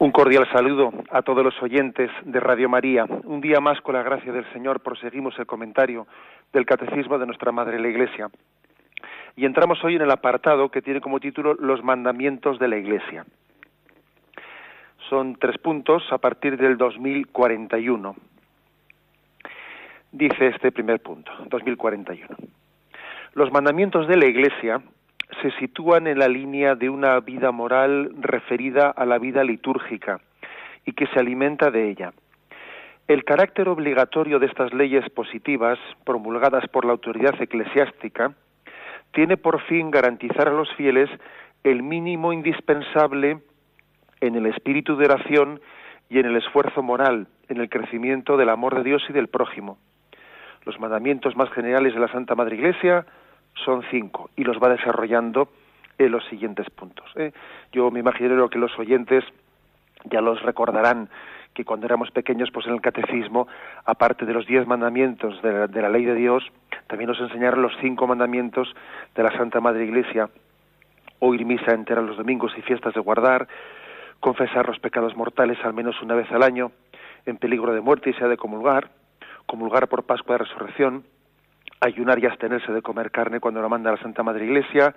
Un cordial saludo a todos los oyentes de Radio María. Un día más, con la gracia del Señor, proseguimos el comentario del Catecismo de nuestra Madre la Iglesia. Y entramos hoy en el apartado que tiene como título Los mandamientos de la Iglesia. Son 3 puntos a partir del 2041. Dice este primer punto, 2041. Los mandamientos de la Iglesia se sitúan en la línea de una vida moral referida a la vida litúrgica y que se alimenta de ella. El carácter obligatorio de estas leyes positivas, promulgadas por la autoridad eclesiástica, tiene por fin garantizar a los fieles el mínimo indispensable en el espíritu de oración y en el esfuerzo moral, en el crecimiento del amor de Dios y del prójimo. Los mandamientos más generales de la Santa Madre Iglesia son 5 y los va desarrollando en los siguientes puntos. Yo me imagino que los oyentes ya los recordarán que cuando éramos pequeños, pues en el catecismo, aparte de los 10 mandamientos de la ley de Dios, también nos enseñaron los 5 mandamientos de la Santa Madre Iglesia: oír misa entera los domingos y fiestas de guardar, confesar los pecados mortales al menos una vez al año, en peligro de muerte y se ha de comulgar, comulgar por Pascua de Resurrección, ayunar y abstenerse de comer carne cuando lo manda la Santa Madre Iglesia,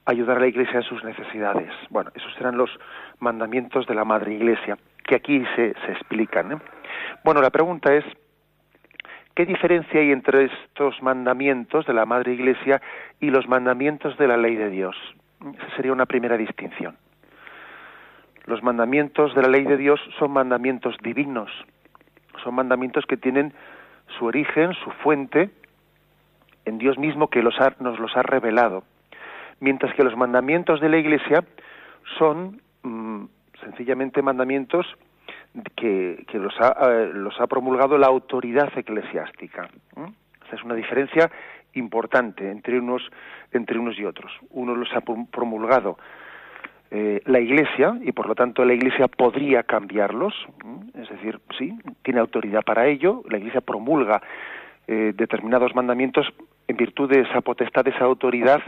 ayudar a la Iglesia en sus necesidades. Bueno, esos serán los mandamientos de la Madre Iglesia, que aquí se explican. Bueno, la pregunta es, ¿qué diferencia hay entre estos mandamientos de la Madre Iglesia y los mandamientos de la ley de Dios? Esa sería una primera distinción. Los mandamientos de la ley de Dios son mandamientos divinos, son mandamientos que tienen su origen, su fuente, en Dios mismo, que nos los ha revelado, mientras que los mandamientos de la Iglesia son sencillamente mandamientos que los ha promulgado la autoridad eclesiástica. Esa es una diferencia importante entre unos y otros. Unos los ha promulgado la Iglesia, y por lo tanto la Iglesia podría cambiarlos, es decir, sí, tiene autoridad para ello. La Iglesia promulga determinados mandamientos en virtud de esa potestad, de esa autoridad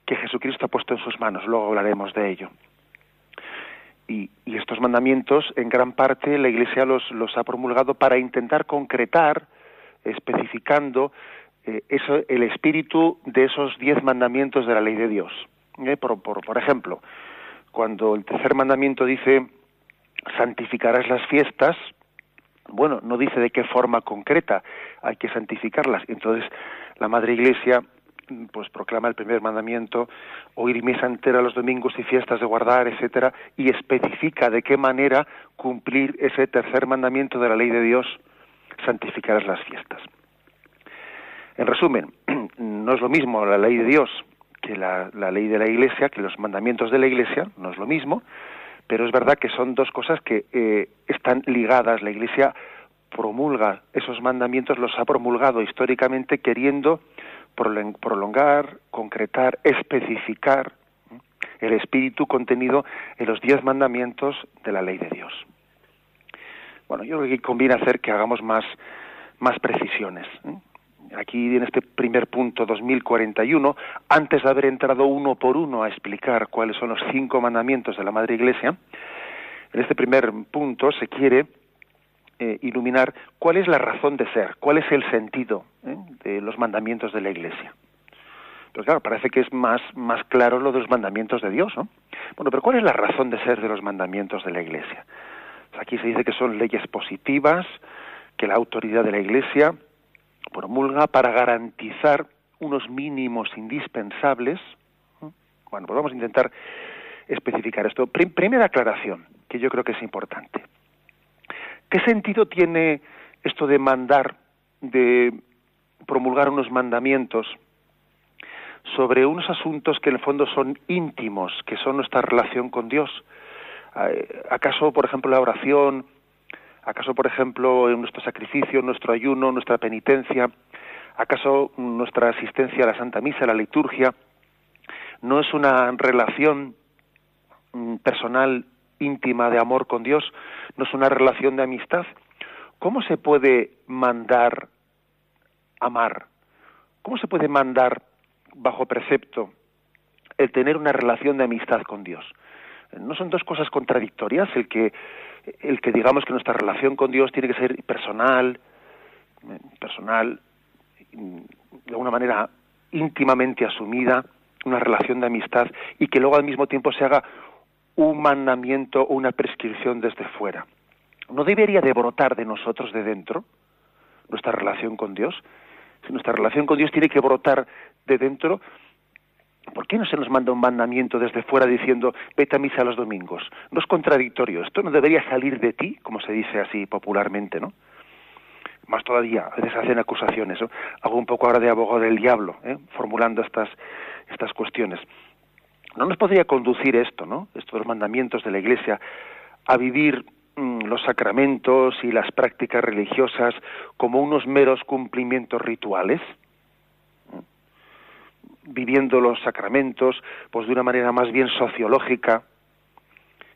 que Jesucristo ha puesto en sus manos. Luego hablaremos de ello. Y estos mandamientos, en gran parte, la Iglesia los ha promulgado para intentar concretar, especificando el espíritu de esos 10 mandamientos de la ley de Dios. Por ejemplo, cuando el tercer mandamiento dice santificarás las fiestas, bueno, no dice de qué forma concreta hay que santificarlas. Entonces, la Madre Iglesia pues proclama el primer mandamiento: oír misa entera los domingos y fiestas de guardar, etcétera, y especifica de qué manera cumplir ese tercer mandamiento de la ley de Dios: santificarás las fiestas. En resumen, no es lo mismo la ley de Dios que la ley de la Iglesia, que los mandamientos de la Iglesia, no es lo mismo, pero es verdad que son dos cosas que están ligadas. La Iglesia promulga esos mandamientos, los ha promulgado históricamente queriendo prolongar, concretar, especificar el espíritu contenido en los 10 mandamientos de la ley de Dios. Bueno, yo creo que conviene hacer que hagamos más precisiones. Aquí en este primer punto, 2041, antes de haber entrado uno por uno a explicar cuáles son los 5 mandamientos de la Madre Iglesia, en este primer punto se quiere iluminar cuál es la razón de ser, cuál es el sentido de los mandamientos de la Iglesia. Pues claro, parece que es más claro lo de los mandamientos de Dios, ¿no? Bueno, pero ¿cuál es la razón de ser de los mandamientos de la Iglesia? Pues aquí se dice que son leyes positivas, que la autoridad de la Iglesia promulga para garantizar unos mínimos indispensables. Bueno, pues vamos a intentar especificar esto. Primera aclaración, que yo creo que es importante. ¿Qué sentido tiene esto de promulgar unos mandamientos sobre unos asuntos que en el fondo son íntimos, que son nuestra relación con Dios? ¿Acaso, por ejemplo, la oración? ¿Acaso, por ejemplo, en nuestro sacrificio, nuestro ayuno, nuestra penitencia? ¿Acaso nuestra asistencia a la Santa Misa, a la liturgia, no es una relación personal, íntima, de amor con Dios? ¿No es una relación de amistad? ¿Cómo se puede mandar amar? ¿Cómo se puede mandar bajo precepto el tener una relación de amistad con Dios? ¿No son dos cosas contradictorias? El que digamos que nuestra relación con Dios tiene que ser personal, de alguna manera íntimamente asumida, una relación de amistad, y que luego al mismo tiempo se haga un mandamiento o una prescripción desde fuera. ¿No debería de brotar de nosotros de dentro nuestra relación con Dios? Si nuestra relación con Dios tiene que brotar de dentro, ¿por qué no se nos manda un mandamiento desde fuera diciendo vete a misa los domingos? No es contradictorio. Esto no debería salir de ti, como se dice así popularmente, ¿no? Más todavía, a veces hacen acusaciones, ¿no? Hago un poco ahora de abogado del diablo, formulando estas cuestiones. ¿No nos podría conducir esto, ¿no? Estos mandamientos de la Iglesia a vivir los sacramentos y las prácticas religiosas como unos meros cumplimientos rituales? Viviendo los sacramentos pues de una manera más bien sociológica.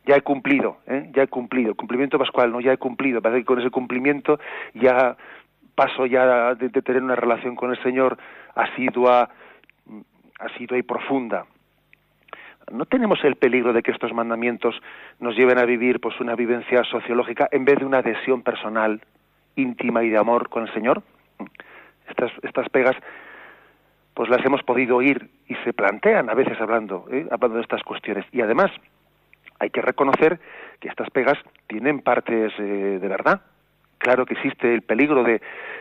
Ya he cumplido, el cumplimiento pascual, no, ya he cumplido, parece que con ese cumplimiento ya paso ya de tener una relación con el Señor asidua y profunda. ¿No tenemos el peligro de que estos mandamientos nos lleven a vivir pues una vivencia sociológica en vez de una adhesión personal, íntima y de amor con el Señor? Estas pegas pues las hemos podido oír y se plantean a veces hablando de estas cuestiones. Y además hay que reconocer que estas pegas tienen partes de verdad. Claro que existe el peligro de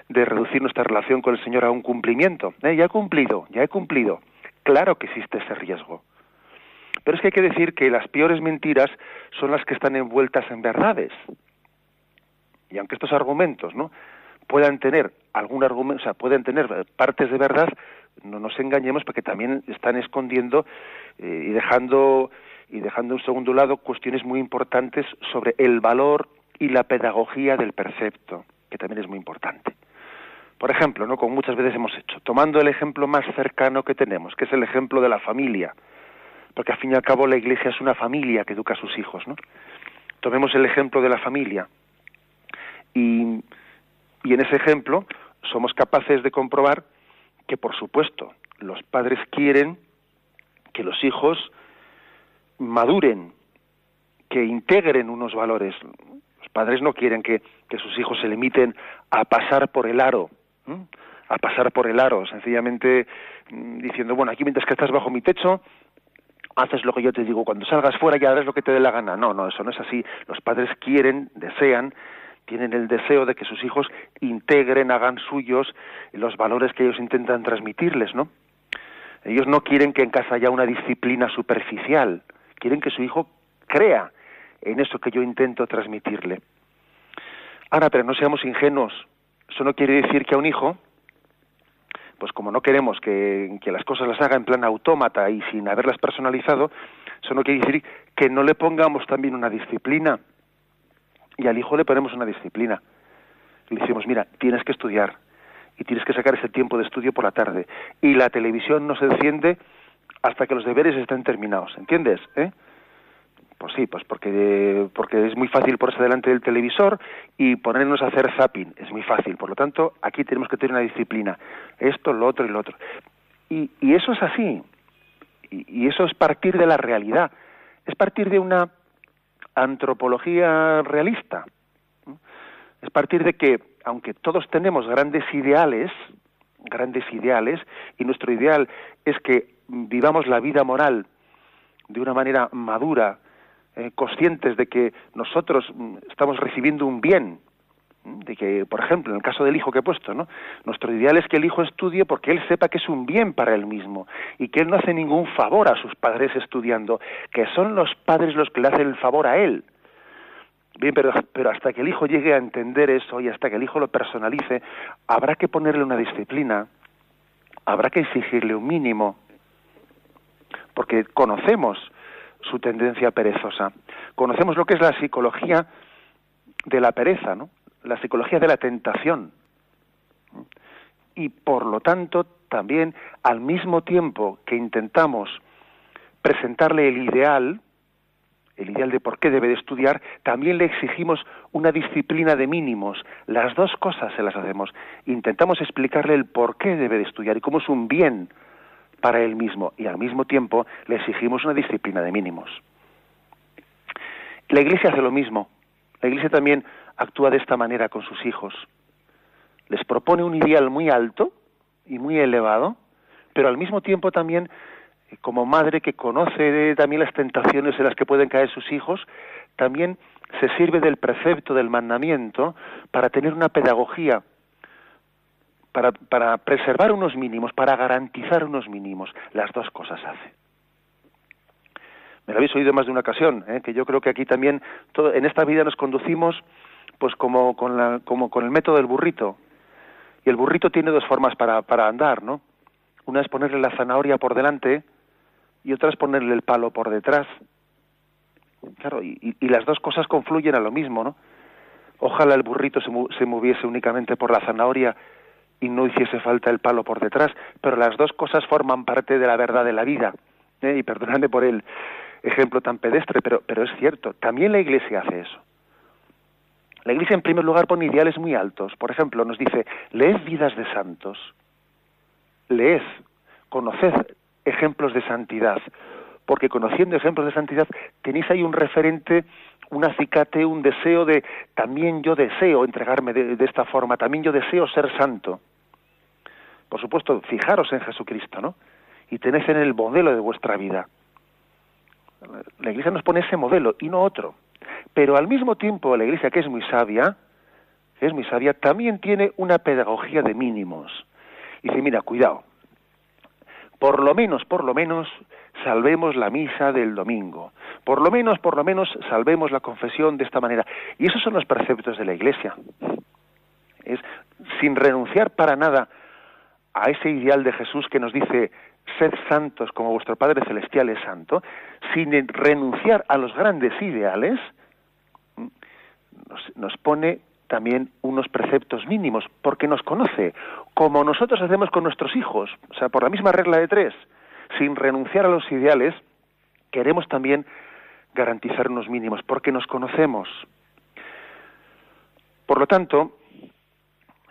reducir nuestra relación con el Señor a un cumplimiento. Ya he cumplido. Claro que existe ese riesgo. Pero es que hay que decir que las peores mentiras son las que están envueltas en verdades. Y aunque estos argumentos, ¿no?, puedan tener algún argumento, o sea, pueden tener partes de verdad, no nos engañemos, porque también están escondiendo y dejando en segundo lado cuestiones muy importantes sobre el valor y la pedagogía del precepto, que también es muy importante. Por ejemplo, ¿no?, como muchas veces hemos hecho, tomando el ejemplo más cercano que tenemos, que es el ejemplo de la familia, porque al fin y al cabo la Iglesia es una familia que educa a sus hijos, ¿no? Tomemos el ejemplo de la familia y en ese ejemplo somos capaces de comprobar que, por supuesto, los padres quieren que los hijos maduren, que integren unos valores. Los padres no quieren que sus hijos se limiten a pasar por el aro, sencillamente diciendo, bueno, aquí mientras que estás bajo mi techo, haces lo que yo te digo, cuando salgas fuera ya harás lo que te dé la gana. No, eso no es así. Los padres tienen el deseo de que sus hijos integren, hagan suyos los valores que ellos intentan transmitirles, ¿no? Ellos no quieren que en casa haya una disciplina superficial, quieren que su hijo crea en eso que yo intento transmitirle. Ahora, pero no seamos ingenuos, eso no quiere decir que a un hijo, pues como no queremos que las cosas las haga en plan autómata y sin haberlas personalizado, eso no quiere decir que no le pongamos también una disciplina. Y al hijo le ponemos una disciplina. Le decimos, mira, tienes que estudiar y tienes que sacar ese tiempo de estudio por la tarde. Y la televisión no se enciende hasta que los deberes estén terminados, ¿entiendes? Pues sí, pues porque es muy fácil ponerse delante del televisor y ponernos a hacer zapping. Es muy fácil. Por lo tanto, aquí tenemos que tener una disciplina. Esto, lo otro y lo otro. Y eso es así. Y eso es partir de la realidad. Es partir de una antropología realista. Es partir de que, aunque todos tenemos grandes ideales, y nuestro ideal es que vivamos la vida moral de una manera madura, conscientes de que nosotros estamos recibiendo un bien, de que, por ejemplo, en el caso del hijo que he puesto, ¿no?, nuestro ideal es que el hijo estudie porque él sepa que es un bien para él mismo y que él no hace ningún favor a sus padres estudiando, que son los padres los que le hacen el favor a él. Bien, pero hasta que el hijo llegue a entender eso y hasta que el hijo lo personalice, habrá que ponerle una disciplina, habrá que exigirle un mínimo, porque conocemos su tendencia perezosa, conocemos lo que es la psicología de la pereza, ¿no?, la psicología de la tentación. Y por lo tanto, también, al mismo tiempo que intentamos presentarle el ideal de por qué debe de estudiar, también le exigimos una disciplina de mínimos. Las dos cosas se las hacemos. Intentamos explicarle el por qué debe de estudiar y cómo es un bien para él mismo, y al mismo tiempo le exigimos una disciplina de mínimos. La Iglesia hace lo mismo. La Iglesia también actúa de esta manera con sus hijos. Les propone un ideal muy alto y muy elevado, pero al mismo tiempo también, como madre que conoce también las tentaciones en las que pueden caer sus hijos, también se sirve del precepto, del mandamiento, para tener una pedagogía, para preservar unos mínimos, para garantizar unos mínimos. Las dos cosas hace. Me lo habéis oído más de una ocasión, que yo creo que aquí también, en esta vida nos conducimos pues como con el método del burrito. Y el burrito tiene dos formas para andar, ¿no? Una es ponerle la zanahoria por delante y otra es ponerle el palo por detrás. Claro, y las dos cosas confluyen a lo mismo, ¿no? Ojalá el burrito se moviese únicamente por la zanahoria y no hiciese falta el palo por detrás, pero las dos cosas forman parte de la verdad de la vida. Y perdonadme por el ejemplo tan pedestre, pero es cierto. También la Iglesia hace eso. La Iglesia, en primer lugar, pone ideales muy altos. Por ejemplo, nos dice, leed vidas de santos. Leed, conoced ejemplos de santidad. Porque conociendo ejemplos de santidad, tenéis ahí un referente, un acicate, un deseo de, también yo deseo entregarme de esta forma, también yo deseo ser santo. Por supuesto, fijaros en Jesucristo, ¿no? Y tened en el modelo de vuestra vida. La Iglesia nos pone ese modelo y no otro. Pero al mismo tiempo la Iglesia, que es muy sabia, también tiene una pedagogía de mínimos. Y dice, mira, cuidado, por lo menos, salvemos la misa del domingo. Por lo menos, salvemos la confesión de esta manera. Y esos son los preceptos de la Iglesia. Es sin renunciar para nada a ese ideal de Jesús que nos dice, sed santos como vuestro Padre Celestial es santo, sin renunciar a los grandes ideales, nos pone también unos preceptos mínimos, porque nos conoce, como nosotros hacemos con nuestros hijos, o sea, por la misma regla de 3, sin renunciar a los ideales, queremos también garantizar unos mínimos, porque nos conocemos. Por lo tanto,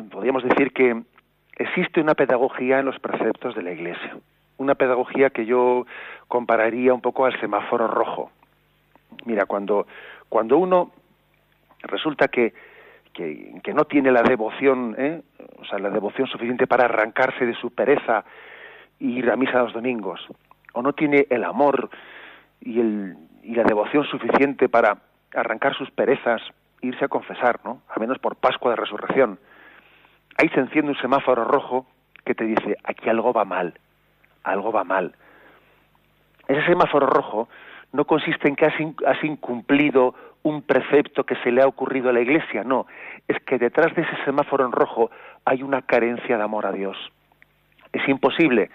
podríamos decir que existe una pedagogía en los preceptos de la Iglesia, una pedagogía que yo compararía un poco al semáforo rojo. Mira, cuando uno resulta que no tiene la devoción, o sea, la devoción suficiente para arrancarse de su pereza y ir a misa los domingos, o no tiene el amor y la devoción suficiente para arrancar sus perezas e irse a confesar, ¿no? A menos por Pascua de Resurrección. Ahí se enciende un semáforo rojo que te dice, aquí algo va mal. Ese semáforo rojo no consiste en que has incumplido un precepto que se le ha ocurrido a la Iglesia, no, es que detrás de ese semáforo en rojo hay una carencia de amor a Dios. Es imposible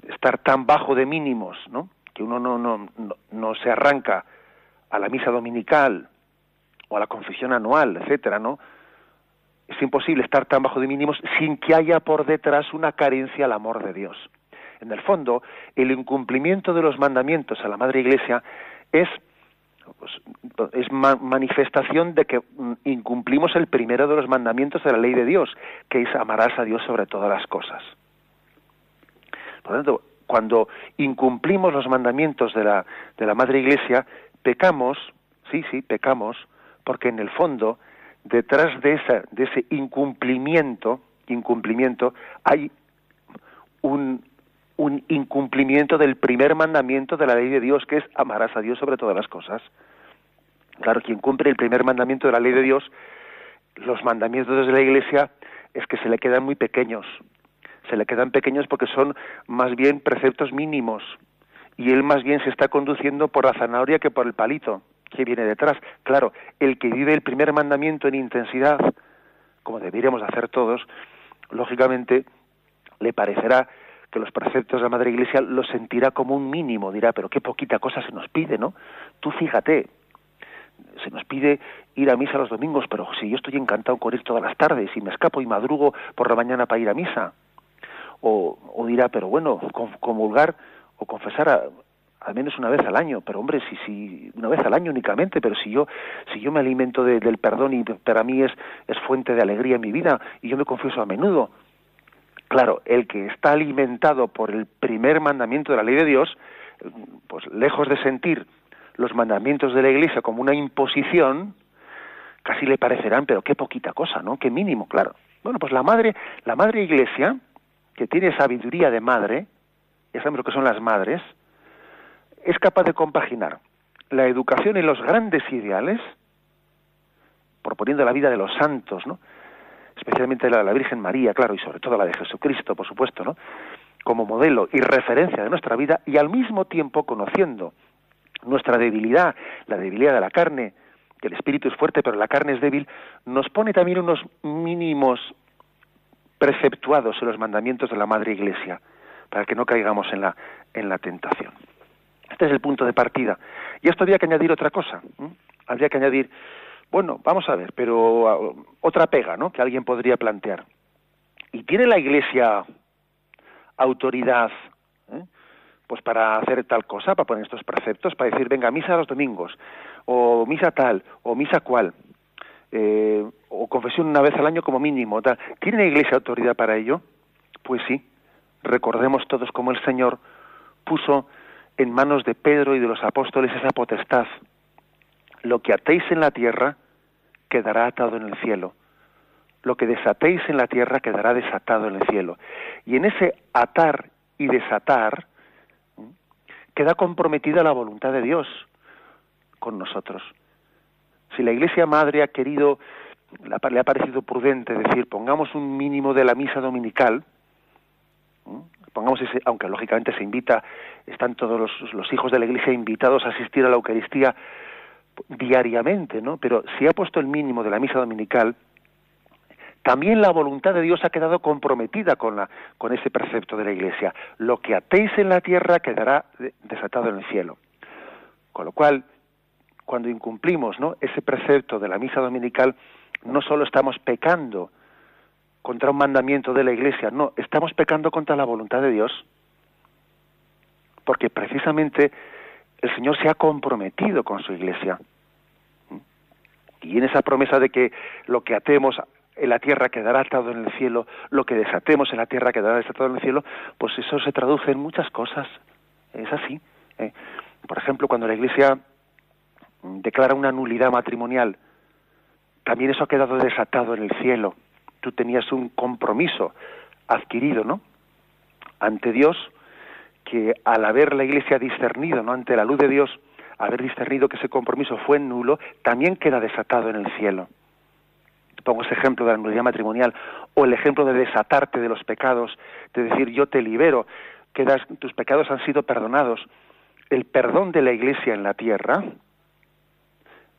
estar tan bajo de mínimos, ¿no? Que uno no se arranca a la misa dominical o a la confesión anual, etcétera, ¿no? Es imposible estar tan bajo de mínimos sin que haya por detrás una carencia al amor de Dios. En el fondo, el incumplimiento de los mandamientos a la Madre Iglesia es manifestación de que incumplimos el primero de los mandamientos de la ley de Dios, que es amarás a Dios sobre todas las cosas. Por lo tanto, cuando incumplimos los mandamientos de la Madre Iglesia, pecamos, pecamos, porque en el fondo, detrás de ese incumplimiento hay un incumplimiento del primer mandamiento de la ley de Dios, que es amarás a Dios sobre todas las cosas. Claro, quien cumple el primer mandamiento de la ley de Dios, los mandamientos de la Iglesia es que se le quedan muy pequeños. Se le quedan pequeños porque son más bien preceptos mínimos. Y él más bien se está conduciendo por la zanahoria que por el palito que viene detrás. Claro, el que vive el primer mandamiento en intensidad, como deberíamos hacer todos, lógicamente le parecerá que los preceptos de la Madre Iglesia los sentirá como un mínimo, dirá, pero qué poquita cosa se nos pide, ¿no? Tú fíjate, se nos pide ir a misa los domingos, pero si yo estoy encantado con ir todas las tardes y me escapo y madrugo por la mañana para ir a misa. O dirá, pero bueno, comulgar o confesar al menos una vez al año, pero hombre, si una vez al año únicamente, pero si yo me alimento del perdón y para mí es fuente de alegría en mi vida y yo me confieso a menudo. Claro, el que está alimentado por el primer mandamiento de la ley de Dios, pues lejos de sentir los mandamientos de la Iglesia como una imposición, casi le parecerán, pero qué poquita cosa, ¿no? Qué mínimo, claro. Bueno, pues la madre Iglesia, que tiene sabiduría de madre, ya sabemos lo que son las madres, es capaz de compaginar la educación en los grandes ideales, proponiendo la vida de los santos, ¿no? Especialmente la de la Virgen María, claro, y sobre todo la de Jesucristo, por supuesto, ¿no? Como modelo y referencia de nuestra vida, y al mismo tiempo conociendo nuestra debilidad, la debilidad de la carne, que el espíritu es fuerte pero la carne es débil, nos pone también unos mínimos preceptuados en los mandamientos de la Madre Iglesia, para que no caigamos en la tentación. Este es el punto de partida. Y esto habría que añadir otra cosa, ¿eh? Habría que añadir, bueno, vamos a ver, pero otra pega, ¿no?, que alguien podría plantear. ¿Y tiene la Iglesia autoridad, pues para hacer tal cosa, para poner estos preceptos, para decir, venga, misa los domingos, o misa tal, o misa cual, o confesión una vez al año como mínimo, tal? ¿Tiene la Iglesia autoridad para ello? Pues sí. Recordemos todos cómo el Señor puso en manos de Pedro y de los apóstoles esa potestad. Lo que atéis en la tierra quedará atado en el cielo. Lo que desatéis en la tierra quedará desatado en el cielo. Y en ese atar y desatar queda comprometida la voluntad de Dios con nosotros. Si la Iglesia Madre ha querido, le ha parecido prudente decir, pongamos un mínimo de la misa dominical, pongamos ese, aunque lógicamente se invita, están todos los hijos de la Iglesia invitados a asistir a la Eucaristía diariamente, ¿no? Pero si ha puesto el mínimo de la misa dominical, también la voluntad de Dios ha quedado comprometida con ese precepto de la Iglesia. Lo que atéis en la tierra quedará desatado en el cielo. Con lo cual, cuando incumplimos, ¿no?, ese precepto de la misa dominical, no solo estamos pecando contra un mandamiento de la Iglesia, no, estamos pecando contra la voluntad de Dios, porque precisamente el Señor se ha comprometido con su Iglesia. Y en esa promesa de que lo que atemos en la tierra quedará atado en el cielo, lo que desatemos en la tierra quedará desatado en el cielo, pues eso se traduce en muchas cosas. Es así. Por ejemplo, cuando la Iglesia declara una nulidad matrimonial, también eso ha quedado desatado en el cielo. Tú tenías un compromiso adquirido, ¿no?, ante Dios, que al haber la Iglesia discernido, ¿no?, ante la luz de Dios, haber discernido que ese compromiso fue nulo, también queda desatado en el cielo. Pongo ese ejemplo de la nulidad matrimonial, o el ejemplo de desatarte de los pecados, de decir, yo te libero, tus pecados han sido perdonados. El perdón de la Iglesia en la tierra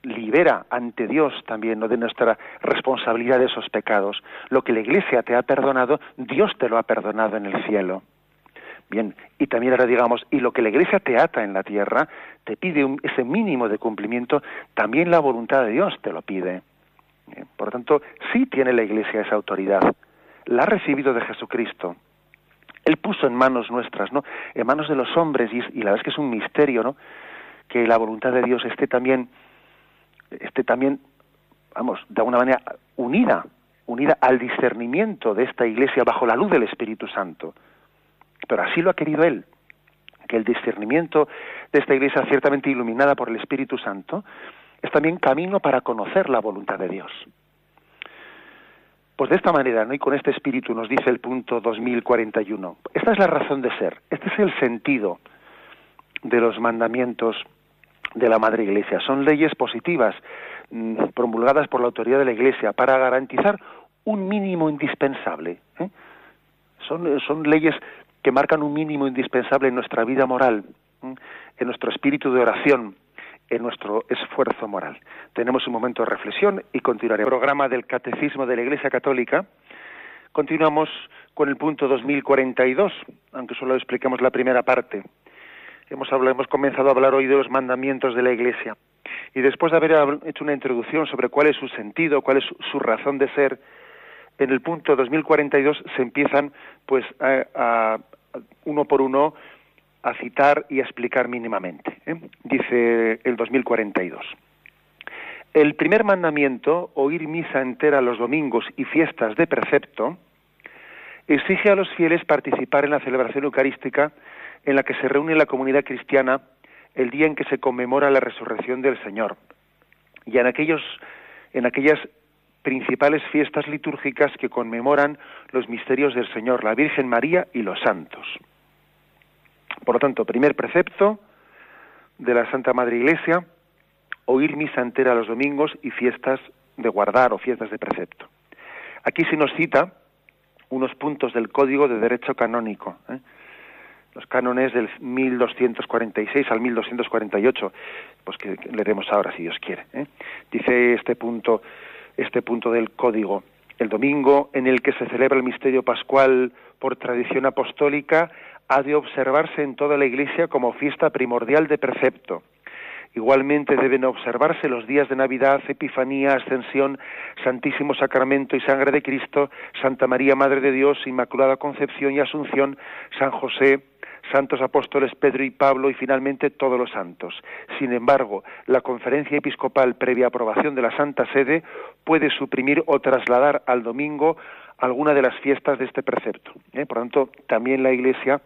libera ante Dios también, ¿no?, de nuestra responsabilidad de esos pecados. Lo que la Iglesia te ha perdonado, Dios te lo ha perdonado en el cielo. Bien, y también ahora digamos, y lo que la Iglesia te ata en la tierra, te pide ese mínimo de cumplimiento, también la voluntad de Dios te lo pide. Por lo tanto, sí tiene la Iglesia esa autoridad. La ha recibido de Jesucristo. Él puso en manos nuestras, ¿no?, en manos de los hombres, y la verdad es que es un misterio, ¿no?, que la voluntad de Dios esté también, vamos, de alguna manera unida al discernimiento de esta Iglesia bajo la luz del Espíritu Santo. Pero así lo ha querido Él, que el discernimiento de esta Iglesia, ciertamente iluminada por el Espíritu Santo, es también camino para conocer la voluntad de Dios. Pues de esta manera, ¿no?, y con este espíritu nos dice el punto 2041. Esta es la razón de ser, este es el sentido de los mandamientos de la Madre Iglesia. Son leyes positivas, promulgadas por la autoridad de la Iglesia para garantizar un mínimo indispensable. Son leyes que marcan un mínimo indispensable en nuestra vida moral, en nuestro espíritu de oración, en nuestro esfuerzo moral. Tenemos un momento de reflexión y continuaremos. El programa del Catecismo de la Iglesia Católica. Continuamos con el punto 2042, aunque solo explicamos la primera parte. Hemos comenzado a hablar hoy de los mandamientos de la Iglesia. Y después de haber hecho una introducción sobre cuál es su sentido, cuál es su razón de ser, en el punto 2042 se empiezan, pues, a uno por uno, a citar y a explicar mínimamente. Dice el 2042. El primer mandamiento, oír misa entera los domingos y fiestas de precepto, exige a los fieles participar en la celebración eucarística en la que se reúne la comunidad cristiana el día en que se conmemora la resurrección del Señor. Y en aquellas principales fiestas litúrgicas que conmemoran los misterios del Señor, la Virgen María y los santos. Por lo tanto, primer precepto de la Santa Madre Iglesia, oír misa entera los domingos y fiestas de guardar o fiestas de precepto. Aquí se nos cita unos puntos del Código de Derecho Canónico, los cánones del 1246 al 1248, pues que leeremos ahora si Dios quiere. Dice este punto del Código: el domingo en el que se celebra el misterio pascual por tradición apostólica ha de observarse en toda la Iglesia como fiesta primordial de precepto. Igualmente deben observarse los días de Navidad, Epifanía, Ascensión, Santísimo Sacramento y Sangre de Cristo, Santa María, Madre de Dios, Inmaculada Concepción y Asunción, San José, Santos Apóstoles Pedro y Pablo y finalmente todos los santos. Sin embargo, la Conferencia Episcopal, previa aprobación de la Santa Sede, puede suprimir o trasladar al domingo alguna de las fiestas de este precepto. Por lo tanto, también la Iglesia,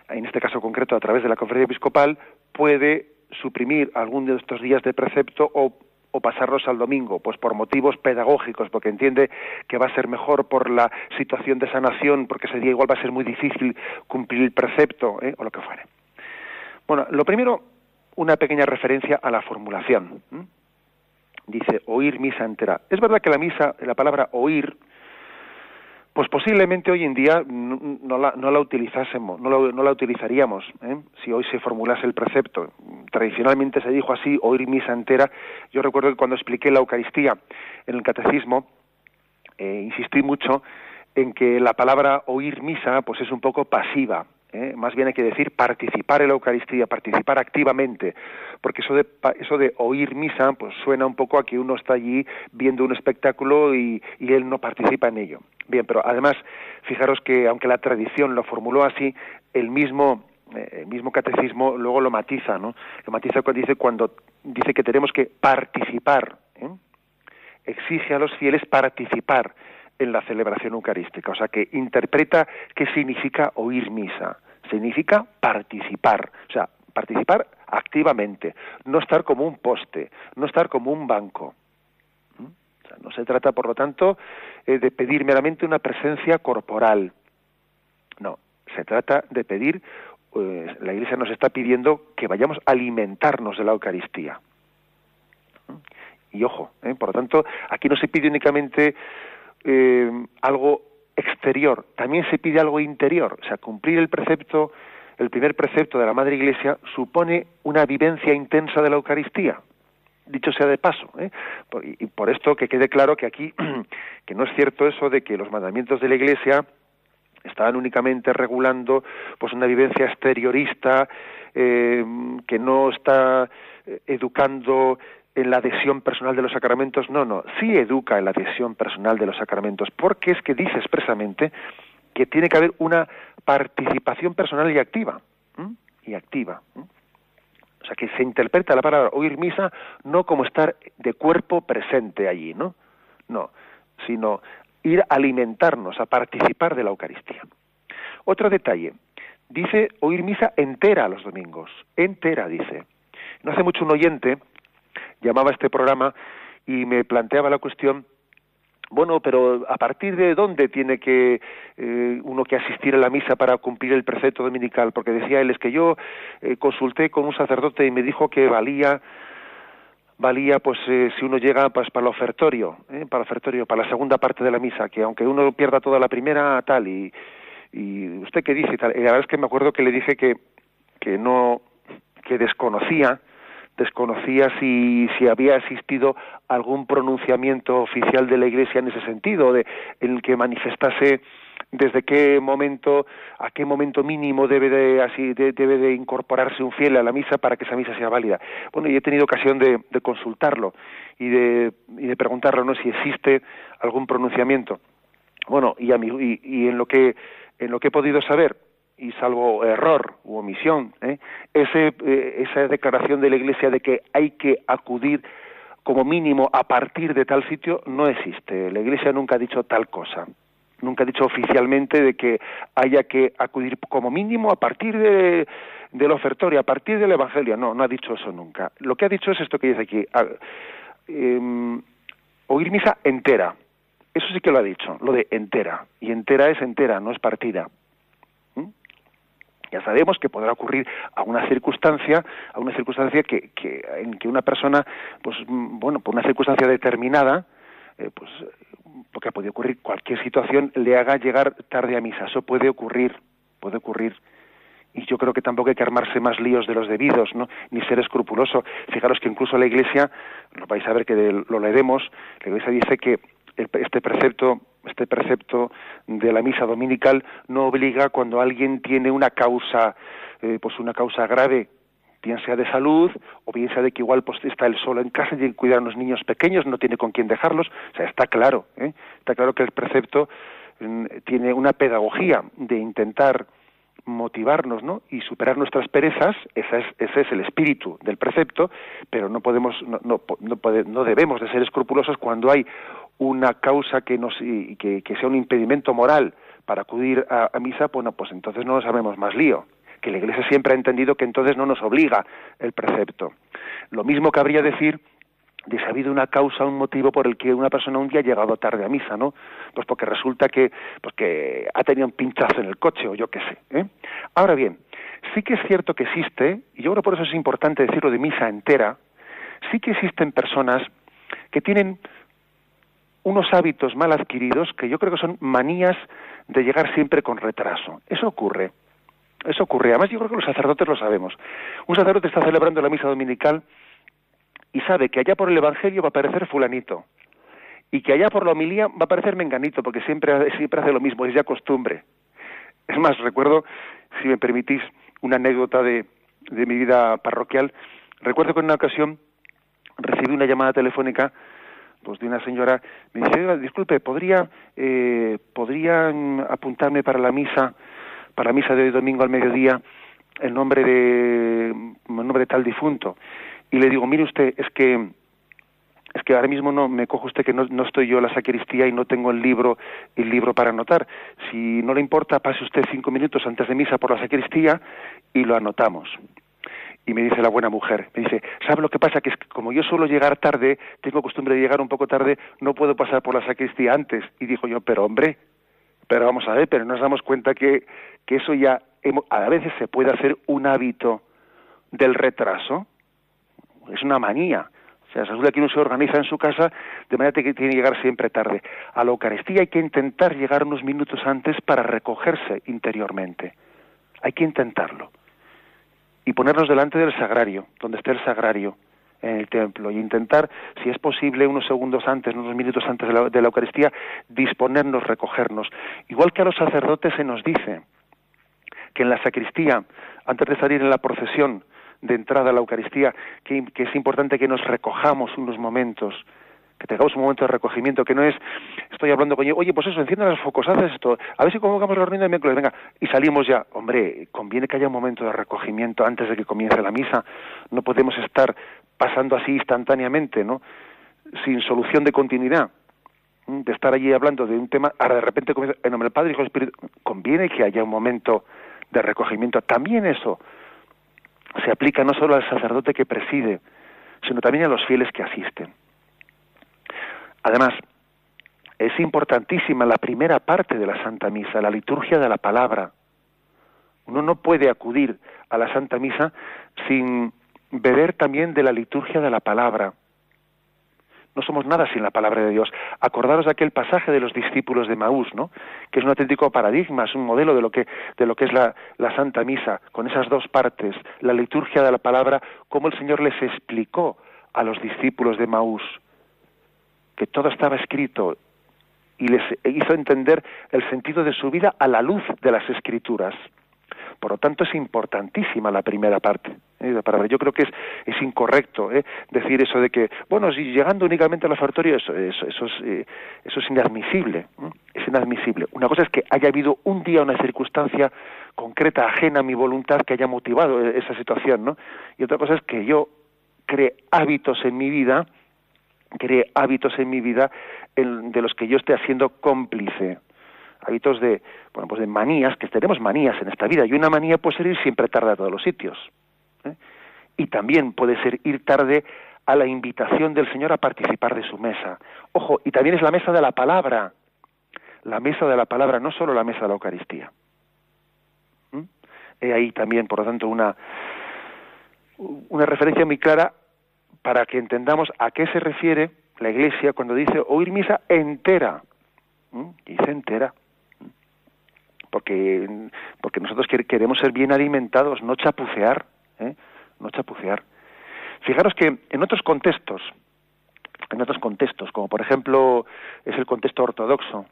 en este caso concreto a través de la Conferencia Episcopal, puede suprimir algún de estos días de precepto o pasarlos al domingo, pues por motivos pedagógicos, porque entiende que va a ser mejor por la situación de sanación, porque ese día igual va a ser muy difícil cumplir el precepto, o lo que fuere. Bueno, lo primero, una pequeña referencia a la formulación. Dice, oír misa entera. Es verdad que la palabra oír, pues posiblemente hoy en día no la utilizásemos, no la utilizaríamos, si hoy se formulase el precepto. Tradicionalmente se dijo así, oír misa entera. Yo recuerdo que cuando expliqué la Eucaristía en el Catecismo, insistí mucho en que la palabra oír misa pues es un poco pasiva. Más bien hay que decir participar en la Eucaristía, participar activamente, porque eso de oír misa pues suena un poco a que uno está allí viendo un espectáculo y él no participa en ello. Bien, pero además, fijaros que aunque la tradición lo formuló así, el mismo catecismo luego lo matiza, ¿no? Lo matiza cuando dice que tenemos que participar, exige a los fieles participar en la celebración eucarística, o sea que interpreta qué significa oír misa. Significa participar, o sea, participar activamente, no estar como un poste, no estar como un banco. O sea, no se trata, por lo tanto, de pedir meramente una presencia corporal. No, se trata de pedir, la Iglesia nos está pidiendo que vayamos a alimentarnos de la Eucaristía. Y ojo, por lo tanto, aquí no se pide únicamente algo exterior, también se pide algo interior. O sea, cumplir el primer precepto de la Madre Iglesia supone una vivencia intensa de la Eucaristía, dicho sea de paso, y por esto que quede claro que aquí que no es cierto eso de que los mandamientos de la Iglesia estaban únicamente regulando pues una vivencia exteriorista que no está educando en la adhesión personal de los sacramentos. No, sí educa en la adhesión personal de los sacramentos, porque es que dice expresamente que tiene que haber una participación personal y activa. O sea, que se interpreta la palabra oír misa no como estar de cuerpo presente allí, no, sino ir a alimentarnos, a participar de la Eucaristía. Otro detalle, dice oír misa entera los domingos, entera dice. No hace mucho un oyente llamaba a este programa y me planteaba la cuestión, bueno, pero ¿a partir de dónde tiene que uno que asistir a la misa para cumplir el precepto dominical? Porque decía él, es que yo consulté con un sacerdote y me dijo que valía pues si uno llega pues para el ofertorio, para la segunda parte de la misa, que aunque uno pierda toda la primera, tal, y ¿usted qué dice? Tal. Y la verdad es que me acuerdo que le dije que desconocía si había existido algún pronunciamiento oficial de la Iglesia en ese sentido, en el que manifestase desde qué momento, a qué momento mínimo debe de incorporarse un fiel a la misa para que esa misa sea válida. Bueno, y he tenido ocasión de consultarlo y de preguntarlo, ¿no?, si existe algún pronunciamiento. Bueno, y en lo que he podido saber, y salvo error u omisión, esa declaración de la Iglesia de que hay que acudir como mínimo a partir de tal sitio no existe. La Iglesia nunca ha dicho tal cosa. Nunca ha dicho oficialmente de que haya que acudir como mínimo a partir del ofertorio, a partir del Evangelio. No, no ha dicho eso nunca. Lo que ha dicho es esto que dice aquí, oír misa entera. Eso sí que lo ha dicho, lo de entera. Y entera es entera, no es partida. Ya sabemos que podrá ocurrir a una circunstancia en que una persona, pues bueno, por una circunstancia determinada, pues porque puede ocurrir cualquier situación, le haga llegar tarde a misa. Eso puede ocurrir. Y yo creo que tampoco hay que armarse más líos de los debidos, ¿no? Ni ser escrupuloso. Fijaros que incluso la Iglesia, lo vais a ver que lo leeremos, la Iglesia dice que este precepto de la misa dominical no obliga cuando alguien tiene una causa, pues una causa grave, bien sea de salud, o bien sea de que igual pues está él solo en casa y tiene que cuidar a unos niños pequeños, no tiene con quién dejarlos. O sea, está claro que el precepto tiene una pedagogía de intentar motivarnos, ¿no? Y superar nuestras perezas. Ese es el espíritu del precepto, pero no debemos de ser escrupulosos cuando hay una causa que sea un impedimento moral para acudir a misa. Bueno, pues entonces no nos haremos más lío, que la Iglesia siempre ha entendido que entonces no nos obliga el precepto. Lo mismo cabría decir de si ha habido una causa, un motivo por el que una persona un día ha llegado tarde a misa, ¿no? Pues porque resulta que ha tenido un pinchazo en el coche, o yo qué sé, Ahora bien, sí que es cierto que existe, y yo creo por eso es importante decirlo de misa entera, sí que existen personas que tienen unos hábitos mal adquiridos que yo creo que son manías de llegar siempre con retraso. Eso ocurre. Además, yo creo que los sacerdotes lo sabemos. Un sacerdote está celebrando la misa dominical y sabe que allá por el Evangelio va a aparecer fulanito, y que allá por la homilía va a aparecer menganito, porque siempre hace lo mismo, es ya costumbre. Es más, recuerdo, si me permitís, una anécdota de mi vida parroquial. Recuerdo que en una ocasión recibí una llamada telefónica pues de una señora. Me dice: oiga, disculpe, ¿podría apuntarme para la misa de hoy domingo al mediodía el nombre de tal difunto? Y le digo: mire usted, es que ahora mismo no me coge usted que no estoy yo en la sacristía y no tengo el libro para anotar. Si no le importa, pase usted 5 minutos antes de misa por la sacristía y lo anotamos. Y me dice la buena mujer, me dice: ¿sabe lo que pasa? Que es que como yo suelo llegar tarde, tengo costumbre de llegar un poco tarde, no puedo pasar por la sacristía antes. Y dijo yo: pero vamos a ver, pero nos damos cuenta que eso ya a veces se puede hacer un hábito del retraso. Es una manía. O sea, resulta que uno se organiza en su casa de manera que tiene que llegar siempre tarde. A la Eucaristía hay que intentar llegar unos minutos antes para recogerse interiormente. Hay que intentarlo. Y ponernos delante del sagrario, donde esté el sagrario, en el templo, y intentar, si es posible, unos segundos antes, unos minutos antes de la Eucaristía, disponernos, recogernos. Igual que a los sacerdotes se nos dice que en la sacristía, antes de salir en la procesión de entrada a la Eucaristía, que es importante que nos recojamos unos momentos, que tengamos un momento de recogimiento, que no es, estoy hablando con yo, oye, pues eso, encienda los focos, haces esto, a ver si convocamos la reunión del miércoles, venga, y salimos ya. Hombre, conviene que haya un momento de recogimiento antes de que comience la misa. No podemos estar pasando así instantáneamente, ¿no?, sin solución de continuidad, de estar allí hablando de un tema, ahora de repente comienza, en nombre del Padre, Hijo y Espíritu. Conviene que haya un momento de recogimiento. También eso se aplica no solo al sacerdote que preside, sino también a los fieles que asisten. Además, es importantísima la primera parte de la Santa Misa, la liturgia de la palabra. Uno no puede acudir a la Santa Misa sin beber también de la liturgia de la palabra. No somos nada sin la palabra de Dios. Acordaros de aquel pasaje de los discípulos de Maús, ¿no?, que es un auténtico paradigma, es un modelo de lo que es la Santa Misa, con esas dos partes, la liturgia de la palabra, cómo el Señor les explicó a los discípulos de Maús que todo estaba escrito y les hizo entender el sentido de su vida a la luz de las Escrituras. Por lo tanto, es importantísima la primera parte de la palabra. Yo creo que es incorrecto decir eso de que, bueno, si llegando únicamente al ofertorio, eso es inadmisible. Es inadmisible. Una cosa es que haya habido un día, una circunstancia concreta, ajena a mi voluntad, que haya motivado esa situación, ¿no? Y otra cosa es que yo cree hábitos en mi vida de los que yo esté haciendo cómplice. hábitos de, bueno, pues de manías, que tenemos manías en esta vida, y una manía puede ser ir siempre tarde a todos los sitios, ¿eh? Y también puede ser ir tarde a la invitación del Señor a participar de su mesa. Ojo, y también es la mesa de la palabra, no solo la mesa de la Eucaristía. He ahí también, por lo tanto, una referencia muy clara para que entendamos a qué se refiere la Iglesia cuando dice oír misa entera. Dice entera. Porque nosotros queremos ser bien alimentados, no chapucear, no chapucear. Fijaros que en otros contextos, como por ejemplo es el contexto ortodoxo,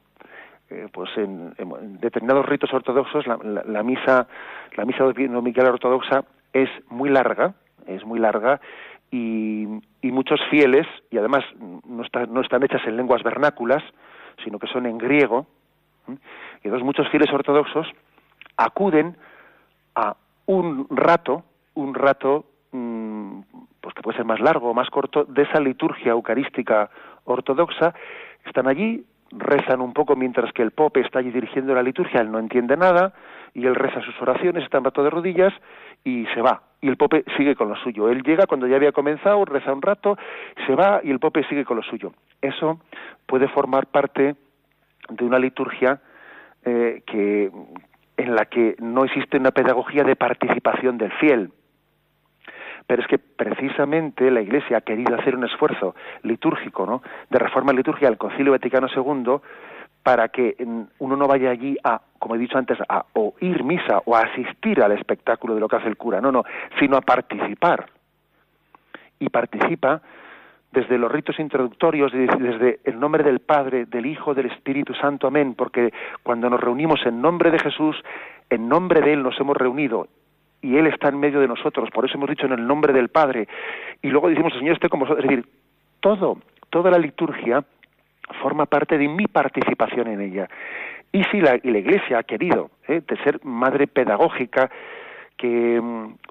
pues en determinados ritos ortodoxos la misa dominical ortodoxa es muy larga y muchos fieles, y además no están hechas en lenguas vernáculas, sino que son en griego, y entonces muchos fieles ortodoxos acuden a un rato pues que puede ser más largo o más corto, de esa liturgia eucarística ortodoxa. Están allí, rezan un poco mientras que el pope está allí dirigiendo la liturgia, él no entiende nada, y él reza sus oraciones, está un rato de rodillas, y se va, y el pope sigue con lo suyo. Él llega cuando ya había comenzado, reza un rato, se va, y el pope sigue con lo suyo. Eso puede formar parte de una liturgia en la que no existe una pedagogía de participación del fiel. Pero es que precisamente la Iglesia ha querido hacer un esfuerzo litúrgico, ¿no?, de reforma litúrgica del Concilio Vaticano II, para que uno no vaya allí como he dicho antes, a oír misa o a asistir al espectáculo de lo que hace el cura, sino a participar. Y participa desde los ritos introductorios, desde el nombre del Padre, del Hijo, del Espíritu Santo, amén, porque cuando nos reunimos en nombre de Jesús, en nombre de Él nos hemos reunido, y Él está en medio de nosotros, por eso hemos dicho en el nombre del Padre, y luego decimos, el Señor esté con vosotros. Es decir, toda la liturgia forma parte de mi participación en ella. Y si la Iglesia ha querido, de ser madre pedagógica, que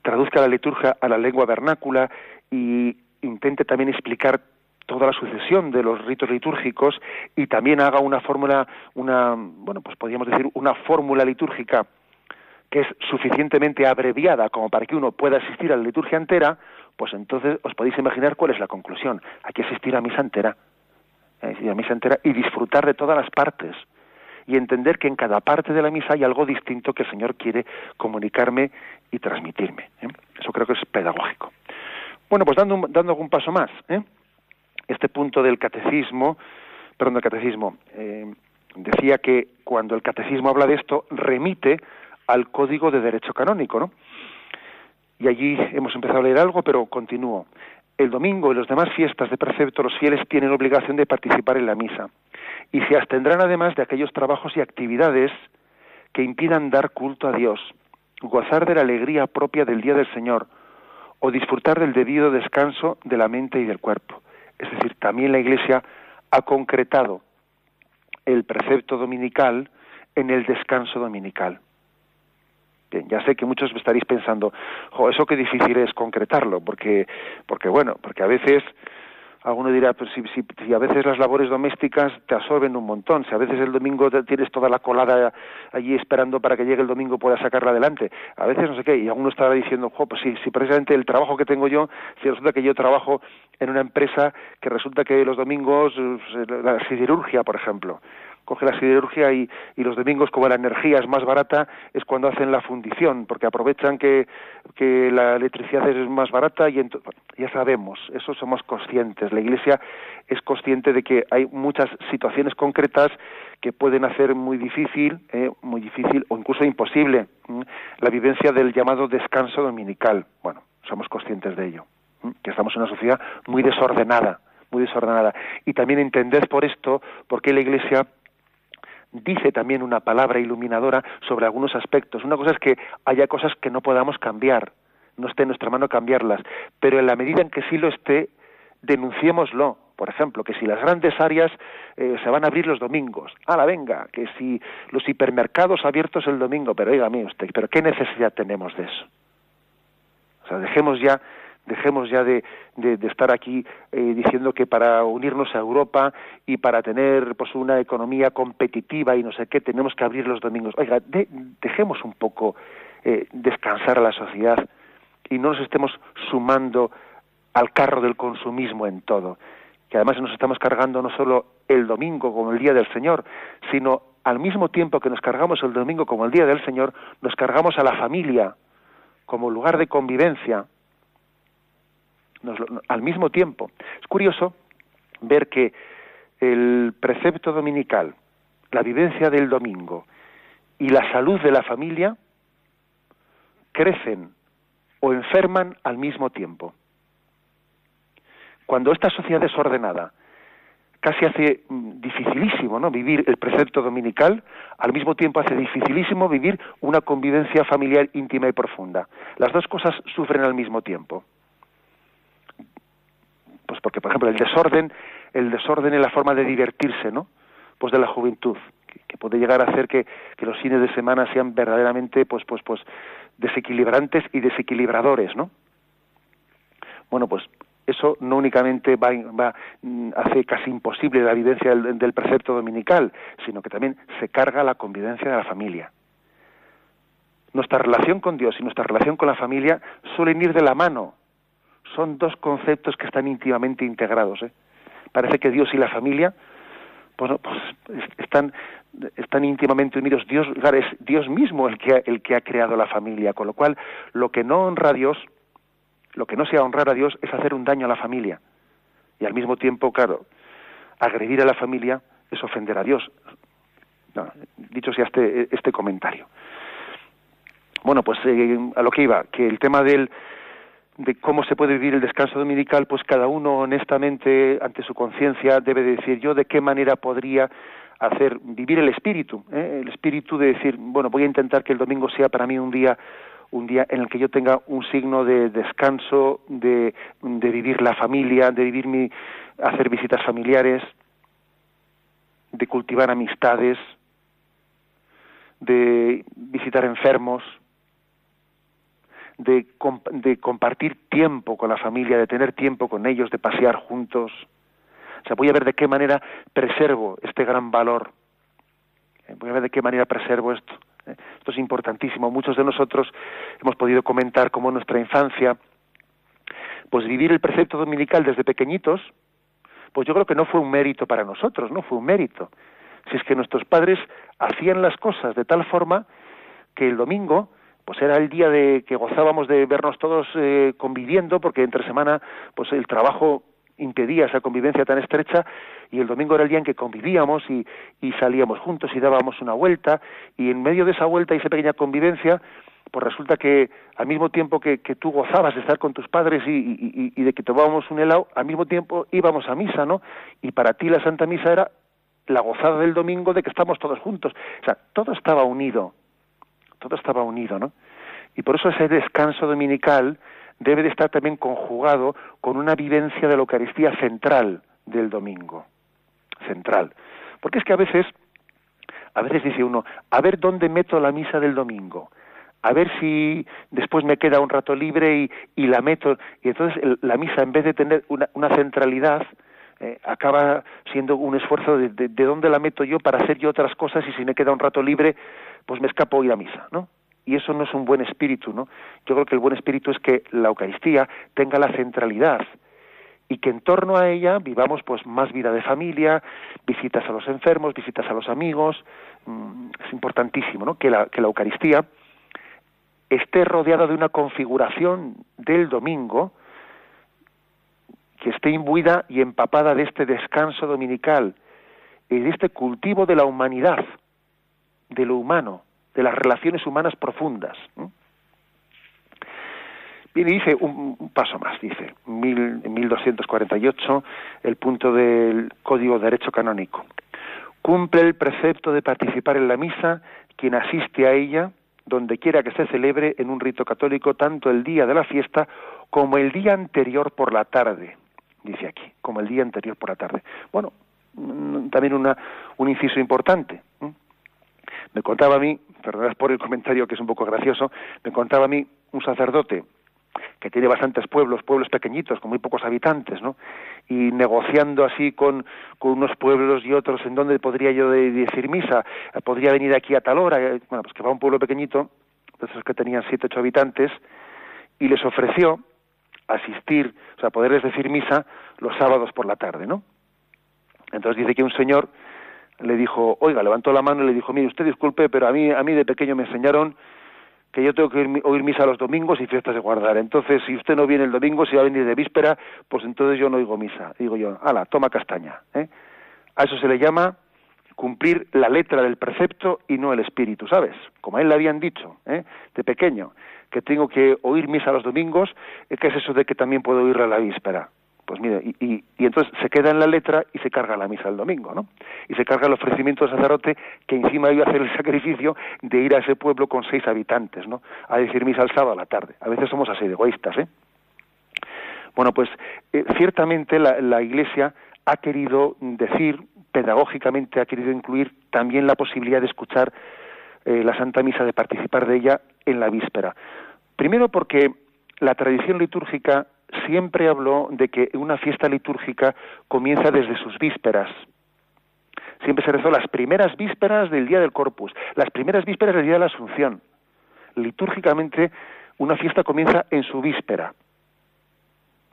traduzca la liturgia a la lengua vernácula y intente también explicar toda la sucesión de los ritos litúrgicos, y también haga una fórmula, pues podríamos decir una fórmula litúrgica que es suficientemente abreviada como para que uno pueda asistir a la liturgia entera, pues entonces os podéis imaginar cuál es la conclusión. Hay que asistir a misa entera, y disfrutar de todas las partes, y entender que en cada parte de la misa hay algo distinto que el Señor quiere comunicarme y transmitirme. Eso creo que es pedagógico. Bueno, pues dando algún paso más, este punto del catecismo, decía que cuando el catecismo habla de esto, remite al Código de Derecho Canónico, ¿no? Y allí hemos empezado a leer algo, pero continúo. El domingo y las demás fiestas de precepto, los fieles tienen obligación de participar en la misa, y se abstendrán además de aquellos trabajos y actividades que impidan dar culto a Dios, gozar de la alegría propia del día del Señor, o disfrutar del debido descanso de la mente y del cuerpo. Es decir, también la Iglesia ha concretado el precepto dominical en el descanso dominical. Bien, ya sé que muchos estaréis pensando, eso qué difícil es concretarlo, porque a veces alguno dirá, pues si a veces las labores domésticas te absorben un montón, si a veces el domingo tienes toda la colada allí esperando para que llegue el domingo puedas sacarla adelante, a veces no sé qué, y alguno estará diciendo, pues si precisamente el trabajo que tengo yo, si resulta que yo trabajo en una empresa que resulta que los domingos, la siderurgia, por ejemplo, coge la siderurgia y los domingos, como la energía es más barata, es cuando hacen la fundición, porque aprovechan que la electricidad es más barata, y ya sabemos, eso somos conscientes. La Iglesia es consciente de que hay muchas situaciones concretas que pueden hacer muy difícil o incluso imposible la vivencia del llamado descanso dominical. Bueno, somos conscientes de ello, que estamos en una sociedad muy desordenada, y también entended por esto por qué la Iglesia dice también una palabra iluminadora sobre algunos aspectos. Una cosa es que haya cosas que no podamos cambiar, no esté en nuestra mano cambiarlas, pero en la medida en que sí lo esté, denunciémoslo. Por ejemplo, que si las grandes áreas se van a abrir los domingos, venga, que si los hipermercados abiertos el domingo, pero dígame usted, ¿pero qué necesidad tenemos de eso? O sea, dejemos ya Dejemos ya de estar aquí diciendo que para unirnos a Europa y para tener pues una economía competitiva y no sé qué tenemos que abrir los domingos. Oiga, dejemos un poco descansar a la sociedad y no nos estemos sumando al carro del consumismo en todo, que además nos estamos cargando no solo el domingo como el día del Señor, sino al mismo tiempo que nos cargamos el domingo como el día del Señor, nos cargamos a la familia como lugar de convivencia, al mismo tiempo. Es curioso ver que el precepto dominical, la vivencia del domingo y la salud de la familia crecen o enferman al mismo tiempo. Cuando esta sociedad desordenada casi hace dificilísimo, ¿no?, vivir el precepto dominical, al mismo tiempo hace dificilísimo vivir una convivencia familiar íntima y profunda. Las dos cosas sufren al mismo tiempo. Pues porque, por ejemplo, el desorden en la forma de divertirse, ¿no?, pues de la juventud, que puede llegar a hacer que los fines de semana sean verdaderamente pues desequilibrantes y desequilibradores, ¿no? Bueno, pues eso no únicamente hace casi imposible la vivencia del precepto dominical, sino que también se carga la convivencia de la familia. Nuestra relación con Dios y nuestra relación con la familia suelen ir de la mano. Son dos conceptos que están íntimamente integrados. Parece que Dios y la familia, pues están íntimamente unidos. Es Dios mismo el que ha creado la familia, con lo cual lo que no honra a Dios, lo que no sea honrar a Dios es hacer un daño a la familia. Y al mismo tiempo, claro, agredir a la familia es ofender a Dios. No, dicho sea este comentario. Bueno, pues a lo que iba, que el tema de cómo se puede vivir el descanso dominical, pues cada uno honestamente ante su conciencia debe de decir yo de qué manera podría vivir el espíritu de decir, bueno, voy a intentar que el domingo sea para mí un día en el que yo tenga un signo de descanso, de vivir la familia, de hacer visitas familiares, de cultivar amistades, de visitar enfermos, de compartir tiempo con la familia, de tener tiempo con ellos, de pasear juntos. O sea, voy a ver de qué manera preservo este gran valor. Voy a ver de qué manera preservo esto. Esto es importantísimo. Muchos de nosotros hemos podido comentar cómo en nuestra infancia, pues vivir el precepto dominical desde pequeñitos, pues yo creo que no fue un mérito para nosotros, no fue un mérito. Si es que nuestros padres hacían las cosas de tal forma que el domingo pues era el día de que gozábamos de vernos todos conviviendo, porque entre semana pues el trabajo impedía esa convivencia tan estrecha, y el domingo era el día en que convivíamos y salíamos juntos y dábamos una vuelta, y en medio de esa vuelta y esa pequeña convivencia, pues resulta que al mismo tiempo que tú gozabas de estar con tus padres y de que tomábamos un helado, al mismo tiempo íbamos a misa, ¿no? Y para ti la Santa Misa era la gozada del domingo de que estamos todos juntos. O sea, todo estaba unido, ¿no? Y por eso ese descanso dominical debe de estar también conjugado con una vivencia de la Eucaristía central del domingo. Central. Porque es que a veces dice uno, a ver dónde meto la misa del domingo, a ver si después me queda un rato libre y la meto, y entonces la misa, en vez de tener una centralidad, acaba siendo un esfuerzo de dónde la meto yo para hacer yo otras cosas, y si me queda un rato libre, pues me escapo a ir a misa, ¿no? Y eso no es un buen espíritu, ¿no? Yo creo que el buen espíritu es que la Eucaristía tenga la centralidad y que en torno a ella vivamos pues más vida de familia, visitas a los enfermos, visitas a los amigos. Es importantísimo, ¿no?, que la Eucaristía esté rodeada de una configuración del domingo que esté imbuida y empapada de este descanso dominical y de este cultivo de la humanidad, de lo humano, de las relaciones humanas profundas. Bien, y dice un paso más, dice, en 1248, el punto del Código de Derecho Canónico. Cumple el precepto de participar en la misa quien asiste a ella, donde quiera que se celebre en un rito católico, tanto el día de la fiesta como el día anterior por la tarde, dice aquí, como el día anterior por la tarde. Bueno, también un inciso importante. Me contaba a mí, perdonad por el comentario que es un poco gracioso, me contaba a mí un sacerdote que tiene bastantes pueblos pequeñitos, con muy pocos habitantes, ¿no? Y negociando así con unos pueblos y otros en donde podría yo decir misa, podría venir aquí a tal hora, bueno, pues que va a un pueblo pequeñito, de esos que tenían 7, 8 habitantes, y les ofreció asistir, o sea, poderles decir misa los sábados por la tarde, ¿no? Entonces dice que un señor le dijo, oiga, levantó la mano y le dijo, mire, usted disculpe, pero a mí de pequeño me enseñaron que yo tengo que oír misa los domingos y fiestas de guardar. Entonces, si usted no viene el domingo, si va a venir de víspera, pues entonces yo no oigo misa. Digo yo, ala, toma castaña, ¿eh? A eso se le llama cumplir la letra del precepto y no el espíritu, ¿sabes? Como a él le habían dicho, de pequeño, que tengo que oír misa los domingos, ¿qué es eso de que también puedo oírla a la víspera? Pues mire, y entonces se queda en la letra y se carga la misa el domingo, ¿no? Y se carga el ofrecimiento del sacerdote, que encima iba a hacer el sacrificio de ir a ese pueblo con 6 habitantes, ¿no? A decir misa el sábado a la tarde. A veces somos así de egoístas, ¿eh? Bueno, pues ciertamente la Iglesia ha querido decir, pedagógicamente ha querido incluir también la posibilidad de escuchar la Santa Misa, de participar de ella en la víspera. Primero porque la tradición litúrgica siempre habló de que una fiesta litúrgica comienza desde sus vísperas. Siempre se rezó las primeras vísperas del día del Corpus, las primeras vísperas del día de la Asunción. Litúrgicamente, una fiesta comienza en su víspera.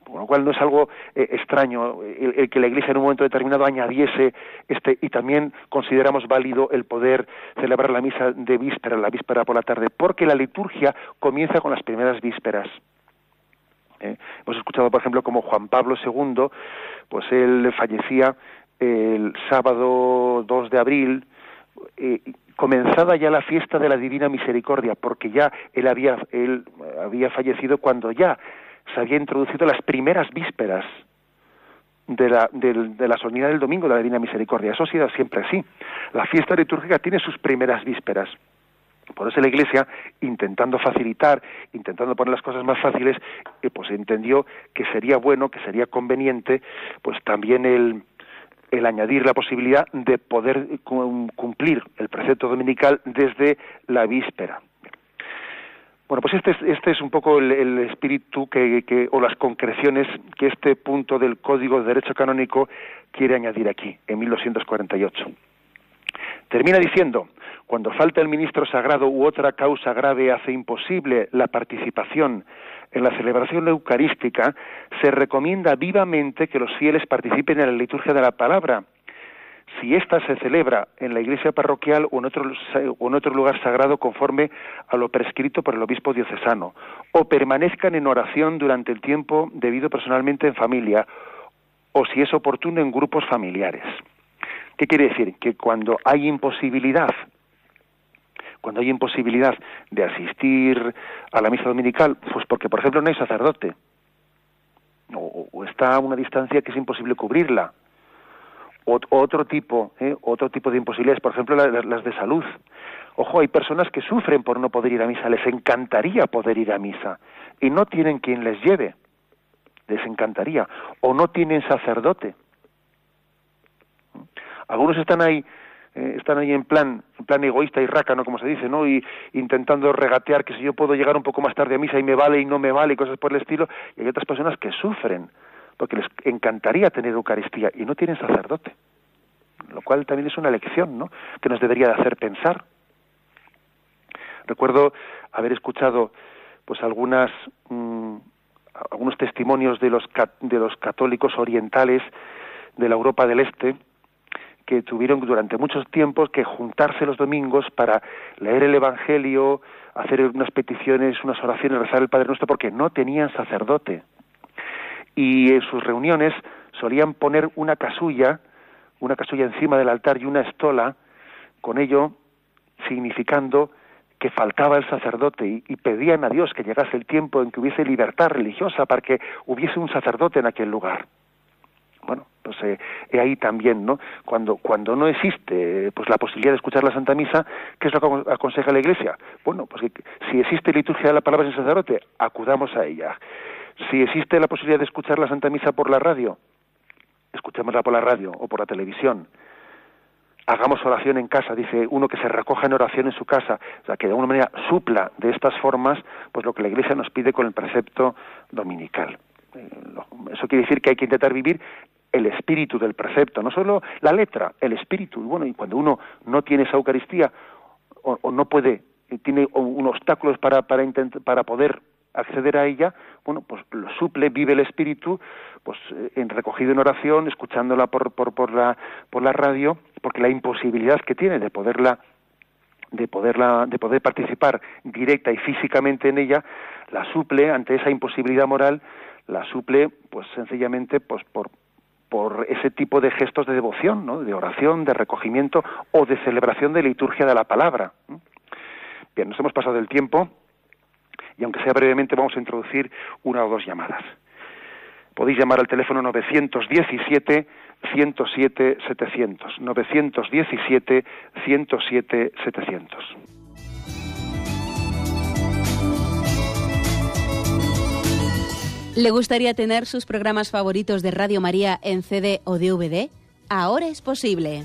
Con lo cual no es algo extraño el que la Iglesia en un momento determinado añadiese y también consideramos válido el poder celebrar la misa de víspera, la víspera por la tarde, porque la liturgia comienza con las primeras vísperas. Hemos escuchado, por ejemplo, como Juan Pablo II, pues él fallecía el sábado 2 de abril, comenzada ya la fiesta de la Divina Misericordia, porque ya él había fallecido cuando ya se había introducido las primeras vísperas de la solemnidad del domingo de la Divina Misericordia. Eso ha sido siempre así. La fiesta litúrgica tiene sus primeras vísperas. Por eso la Iglesia, intentando facilitar, intentando poner las cosas más fáciles, pues entendió que sería bueno, que sería conveniente, pues también el añadir la posibilidad de poder cumplir el precepto dominical desde la víspera. Bueno, pues este es un poco el espíritu o las concreciones que este punto del Código de Derecho Canónico quiere añadir aquí, en 1248. Termina diciendo: cuando falta el ministro sagrado u otra causa grave hace imposible la participación en la celebración eucarística, se recomienda vivamente que los fieles participen en la liturgia de la palabra, si ésta se celebra en la iglesia parroquial o en otro lugar sagrado conforme a lo prescrito por el obispo diocesano, o permanezcan en oración durante el tiempo debido personalmente en familia, o si es oportuno en grupos familiares. ¿Qué quiere decir? Que cuando hay imposibilidad de asistir a la misa dominical, pues porque, por ejemplo, no hay sacerdote, o está a una distancia que es imposible cubrirla, o otro tipo de imposibilidades, por ejemplo, las de salud. Ojo, hay personas que sufren por no poder ir a misa, les encantaría poder ir a misa, y no tienen quien les lleve, les encantaría, o no tienen sacerdote. Algunos están ahí en plan egoísta y rácano, como se dice, ¿no? Y intentando regatear que si yo puedo llegar un poco más tarde a misa y me vale y no me vale y cosas por el estilo, y hay otras personas que sufren porque les encantaría tener Eucaristía y no tienen sacerdote, lo cual también es una lección, ¿no?, que nos debería de hacer pensar. Recuerdo haber escuchado pues algunos testimonios de los católicos orientales de la Europa del Este, que tuvieron durante muchos tiempos que juntarse los domingos para leer el Evangelio, hacer unas peticiones, unas oraciones, rezar el Padre Nuestro, porque no tenían sacerdote. Y en sus reuniones solían poner una casulla encima del altar y una estola, con ello significando que faltaba el sacerdote, y pedían a Dios que llegase el tiempo en que hubiese libertad religiosa para que hubiese un sacerdote en aquel lugar. Bueno, pues ahí también, ¿no? Cuando no existe pues la posibilidad de escuchar la Santa Misa, ¿qué es lo que aconseja la Iglesia? Bueno, pues que si existe liturgia de la palabra sin sacerdote, acudamos a ella. Si existe la posibilidad de escuchar la Santa Misa por la radio, escuchémosla por la radio o por la televisión. hagamos oración en casa, dice uno que se recoja en oración en su casa, o sea, que de alguna manera supla de estas formas pues lo que la Iglesia nos pide con el precepto dominical. Eso quiere decir que hay que intentar vivir el espíritu del precepto, no solo la letra, el espíritu. Y bueno, y cuando uno no tiene esa Eucaristía o no puede, tiene unos obstáculos para poder acceder a ella, bueno, pues lo suple, vive el espíritu, pues recogido en oración, escuchándola por la radio, porque la imposibilidad que tiene de poder participar directa y físicamente en ella, la suple ante esa imposibilidad moral, la suple pues sencillamente pues por ese tipo de gestos de devoción, ¿no? De oración, de recogimiento o de celebración de liturgia de la palabra. Bien, nos hemos pasado del tiempo y aunque sea brevemente vamos a introducir una o dos llamadas. Podéis llamar al teléfono 917 107 700, 917 107 700. ¿Le gustaría tener sus programas favoritos de Radio María en CD o DVD? Ahora es posible.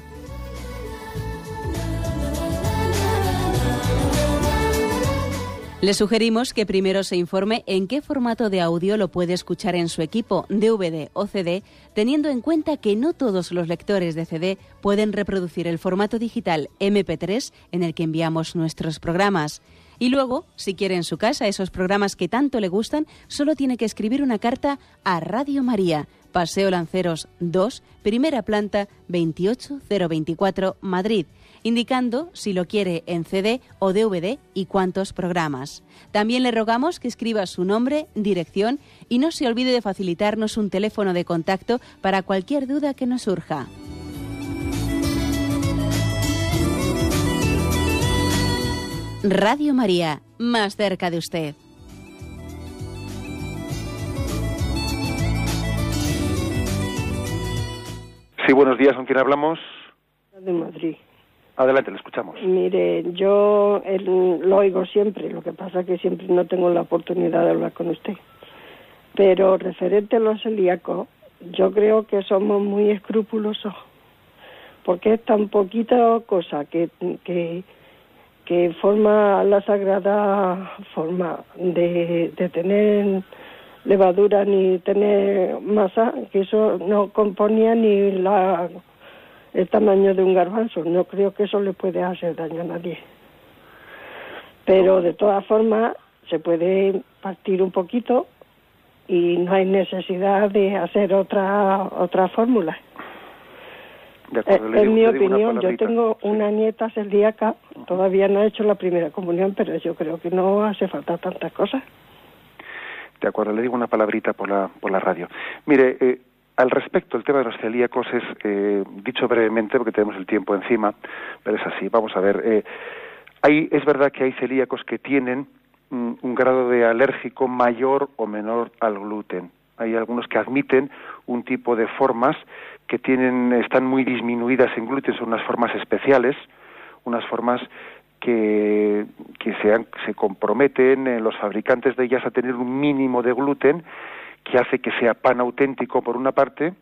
Le sugerimos que primero se informe en qué formato de audio lo puede escuchar en su equipo, DVD o CD, teniendo en cuenta que no todos los lectores de CD pueden reproducir el formato digital MP3 en el que enviamos nuestros programas. Y luego, si quiere en su casa esos programas que tanto le gustan, solo tiene que escribir una carta a Radio María, Paseo Lanceros 2, primera planta, 28024, Madrid, indicando si lo quiere en CD o DVD y cuántos programas. También le rogamos que escriba su nombre, dirección y no se olvide de facilitarnos un teléfono de contacto para cualquier duda que nos surja. Radio María, más cerca de usted. Sí, buenos días, ¿con quién hablamos? De Madrid. Adelante, le escuchamos. Mire, yo lo oigo siempre, lo que pasa es que siempre no tengo la oportunidad de hablar con usted. Pero referente a los celíacos, yo creo que somos muy escrupulosos, porque es tan poquita cosa que forma la sagrada forma de tener levadura ni tener masa, que eso no componía ni el tamaño de un garbanzo. No creo que eso le puede hacer daño a nadie. Pero de todas formas se puede partir un poquito y no hay necesidad de hacer otra fórmula. En mi opinión, yo tengo una nieta celíaca, todavía no ha hecho la primera comunión, pero yo creo que no hace falta tantas cosas. De acuerdo, le digo una palabrita por la radio. Mire, al respecto, el tema de los celíacos es, dicho brevemente, porque tenemos el tiempo encima, pero es así, vamos a ver. Es verdad que hay celíacos que tienen un grado de alérgico mayor o menor al gluten. Hay algunos que admiten un tipo de formas que están muy disminuidas en gluten, son unas formas especiales, unas formas que se comprometen los fabricantes de ellas a tener un mínimo de gluten que hace que sea pan auténtico por una parte,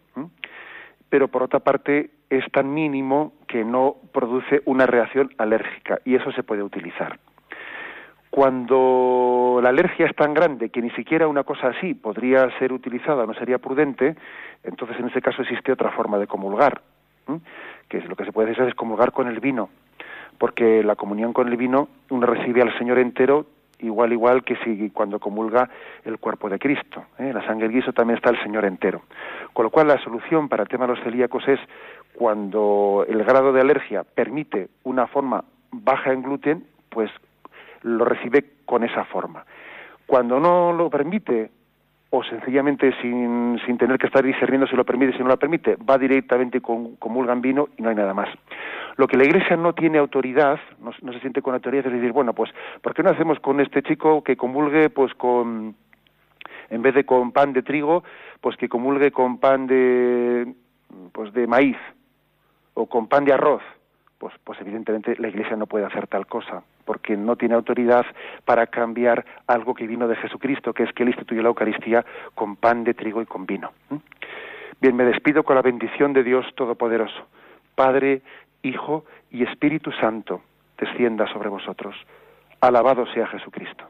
pero por otra parte es tan mínimo que no produce una reacción alérgica y eso se puede utilizar. Cuando la alergia es tan grande que ni siquiera una cosa así podría ser utilizada, no sería prudente, entonces en ese caso existe otra forma de comulgar, que es lo que se puede hacer es comulgar con el vino, porque la comunión con el vino uno recibe al Señor entero igual que si cuando comulga el cuerpo de Cristo, la sangre del guiso también está el Señor entero. Con lo cual la solución para el tema de los celíacos es cuando el grado de alergia permite una forma baja en gluten, pues lo recibe con esa forma. Cuando no lo permite, o sencillamente sin tener que estar discerniendo si lo permite, si no lo permite, va directamente y comulga en vino y no hay nada más. Lo que la Iglesia no tiene autoridad, no se siente con autoridad, es decir, bueno, pues, ¿por qué no hacemos con este chico que comulgue, pues, en vez de con pan de trigo, pues que comulgue con pan de maíz, o con pan de arroz? Pues evidentemente la Iglesia no puede hacer tal cosa, porque no tiene autoridad para cambiar algo que vino de Jesucristo, que es que Él instituyó la Eucaristía con pan de trigo y con vino. Bien, me despido con la bendición de Dios Todopoderoso, Padre, Hijo y Espíritu Santo, descienda sobre vosotros. Alabado sea Jesucristo.